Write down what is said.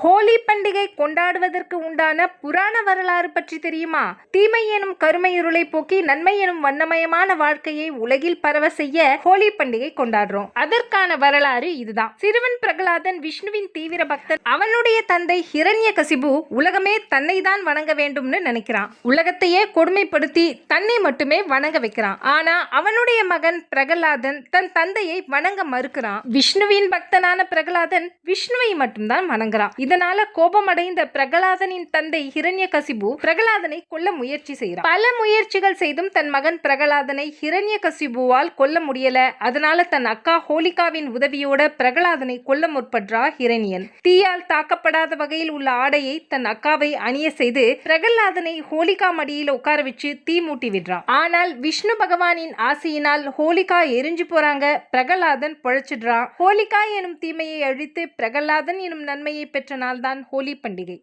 ஹோலி பண்டிகை கொண்டாடுவதற்கு உண்டான புராண வரலாறு பற்றி தெரியுமா? தீமை எனும் கருமையிருளை போக்கி நன்மை எனும் வண்ணமயமான வாழ்க்கையை உலகில் பரவ செய்ய ஹோலி பண்டிகை கொண்டாடுறோம். அதற்கான வரலாறு இதுதான். சிறுவன் பிரகலாதன் விஷ்ணுவின் தீவிர பக்தன். அவனுடைய தந்தை ஹிரண்யகசிபு உலகமே தன்னை தான் வணங்க வேண்டும்னு நினைக்கிறான். உலகத்தையே கொடுமைப்படுத்தி தன்னை மட்டுமே வணங்க வைக்கிறான். ஆனா அவனுடைய மகன் பிரகலாதன் தன் தந்தையை வணங்க மறுக்கிறான். விஷ்ணுவின் பக்தனான பிரகலாதன் விஷ்ணுவை மட்டும்தான் வணங்குறான். இதனால கோபமடைந்த பிரகலாதனின் தந்தை ஹிரண்யகசிபு பிரகலாதனை கொல்ல முயற்சி செய்கிறான். பல முயற்சிகள் செய்தும் தன் மகன் பிரகலாதனை ஹிரண்யகசிபுவால் கொல்ல முடியல. அதனால தன் அக்கா ஹோலிகாவின் உதவியோட பிரகலாதனை கொல்ல முற்படுறா ஹிரண்யன். தீயால் தாக்கப்படாத வகையில் உள்ள ஆடையை தன் அக்காவை அணிய செய்து பிரகலாதனை ஹோலிகா மடியில் உட்கார வச்சு தீ மூட்டி விடுறான். ஆனால் விஷ்ணு பகவானின் ஆசையினால் ஹோலிகா எரிஞ்சு போறாங்க. பிரகலாதன் பொழைச்சிடுறான். ஹோலிகா எனும் தீமையை அழித்து பிரகலாதன் எனும் நன்மையை பெற்ற நாள்தான் ஹோலி பண்டிகை.